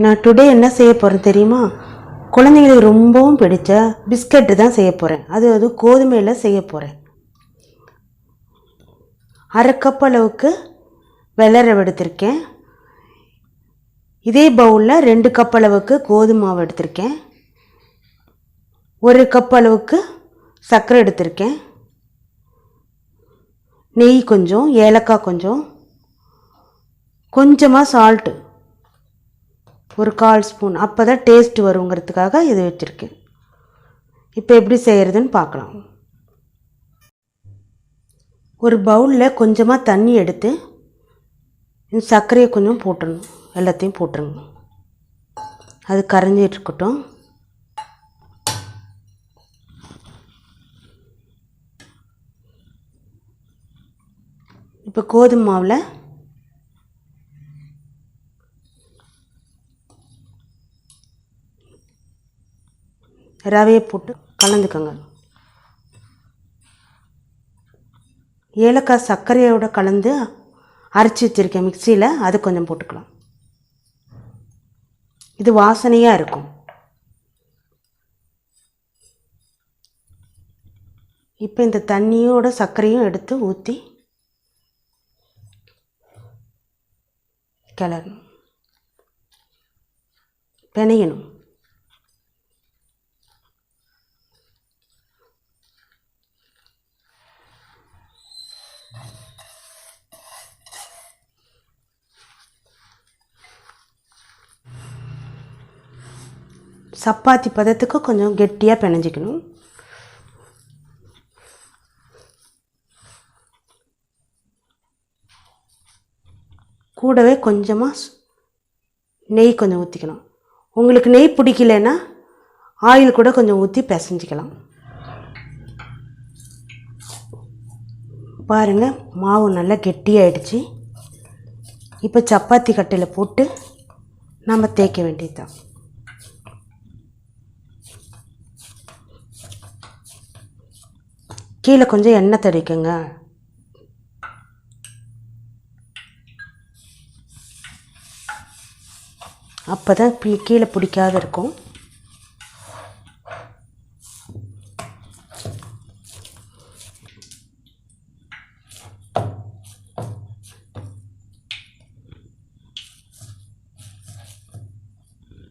நான் டுடே என்ன செய்ய போகிறேன் தெரியுமா? குழந்தைங்களுக்கு ரொம்பவும் பிடிச்ச பிஸ்கட்டு தான் செய்ய போகிறேன். அது கோதுமையில் செய்ய போகிறேன். 1/2 கப் அளவுக்கு வெள்ளை ரவை எடுத்திருக்கேன். இதே பவுலில் 2 கப் அளவுக்கு கோதுமை மாவு எடுத்திருக்கேன். 1 கப் அளவுக்கு சர்க்கரை எடுத்திருக்கேன். நெய் கொஞ்சம், ஏலக்காய் கொஞ்சம், கொஞ்சமாக சால்ட்டு ஒரு 1/4 ஸ்பூன், அப்போ தான் டேஸ்ட் வருங்கிறதுக்காக இது வச்சுருக்கேன். இப்போ எப்படி செய்கிறதுன்னு பார்க்கலாம். ஒரு பவுலில் கொஞ்சமாக தண்ணி எடுத்து சர்க்கரையை கொஞ்சம் போட்டுடணும். எல்லாத்தையும் போட்டுருங்க. அது கரைஞ்சிட்டு இருக்கட்டும். இப்போ கோதுமை மாவில் ரவையை போட்டு கலந்துக்கோங்க. ஏலக்காய் சர்க்கரையோட கலந்து அரைச்சி வச்சுருக்கேன் மிக்சியில், அது கொஞ்சம் போட்டுக்கலாம். இது வாசனையாக இருக்கும். இப்போ இந்த தண்ணியோட சர்க்கரையும் எடுத்து ஊற்றி கிளறணும், பிணையணும். சப்பாத்தி பதத்துக்கு கொஞ்சம் கெட்டியாக பிணைஞ்சிக்கணும். கூடவே கொஞ்சமாக நெய் கொஞ்சம் ஊற்றிக்கணும். உங்களுக்கு நெய் பிடிக்கலன்னா ஆயில் கூட கொஞ்சம் ஊற்றி பிசைஞ்சிக்கலாம். பாருங்கள், மாவு நல்லா கெட்டியாயிடுச்சு. இப்போ சப்பாத்தி கட்டையில் போட்டு நம்ம தேய்க்க வேண்டியது தான். கீழே கொஞ்சம் எண்ணெய் தடவிக்கங்க. அப்போ தான் கீழே பிடிக்காத இருக்கும்.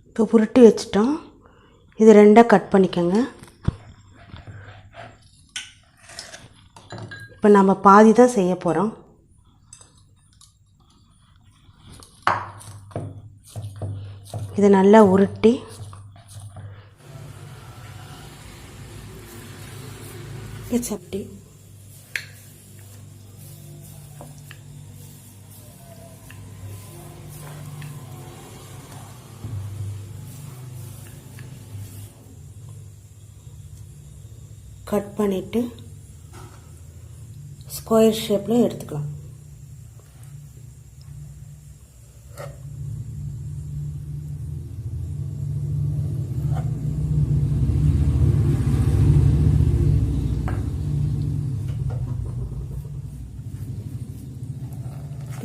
இப்போ புரட்டி வச்சிட்டோம். இது 2ஆக கட் பண்ணிக்கோங்க. இப்போ நம்ம பாதி தான் செய்ய போகிறோம். இதை நல்லா உருட்டி சப்பி கட் பண்ணிவிட்டு ஸ்கொயர் ஷேப்பில் எடுத்துக்கலாம்.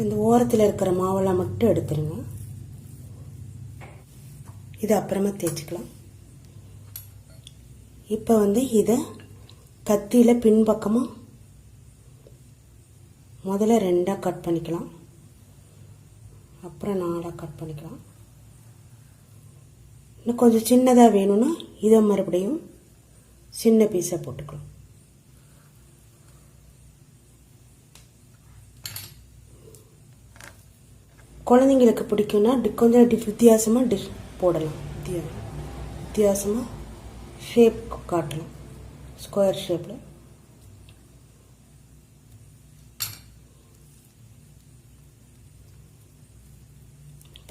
இந்த ஓரத்தில் இருக்கிற மாவெல்லாம் மட்டும் எடுத்துருங்க. இது அப்புறமா தேய்ச்சிக்கலாம். இப்போ இதை கத்தியில் பின்பக்கமாக முதல்ல 2ஆக கட் பண்ணிக்கலாம். அப்புறம் 4ஆக கட் பண்ணிக்கலாம். இன்னும் கொஞ்சம் சின்னதாக வேணும்னா இதை மறுபடியும் சின்ன பீஸாக போட்டுக்கலாம். குழந்தைங்களுக்கு பிடிக்கும்னா கொஞ்சம் வித்தியாசமாக டிஷ் போடலாம். வித்தியாசமாக ஷேப் காட்டலாம். ஸ்கொயர் ஷேப்பில்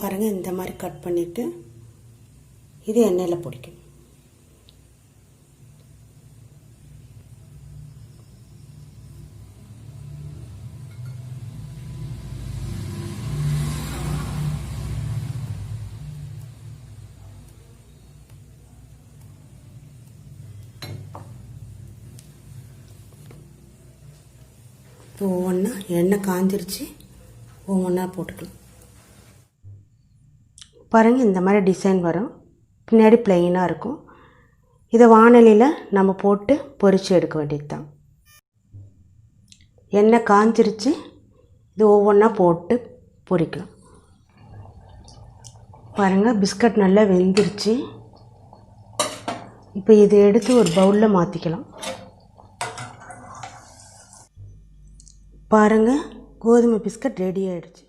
பாருங்கள். இந்த மாதிரி கட் பண்ணிவிட்டு இது எண்ணெயில் பிடிக்கும். ஒவ்வொன்றா எண்ணெய் காஞ்சிருச்சு, ஒவ்வொன்றா போட்டுக்கலாம். பாருங்கள், இந்த மாதிரி டிசைன் வரும். பின்னாடி ப்ளெயினாக இருக்கும். இதை வாணலியில் நம்ம போட்டு பொரித்து எடுக்க வேண்டியது தான். எண்ணெய் காஞ்சிருச்சு. இது ஒவ்வொன்றா போட்டு பொரிக்கலாம். பாருங்கள், பிஸ்கட் நல்லா வெந்துருச்சு. இப்போ இதை எடுத்து ஒரு பவுலில் மாற்றிக்கலாம். பாருங்கள், கோதுமை பிஸ்கட் ரெடி ஆகிடுச்சு.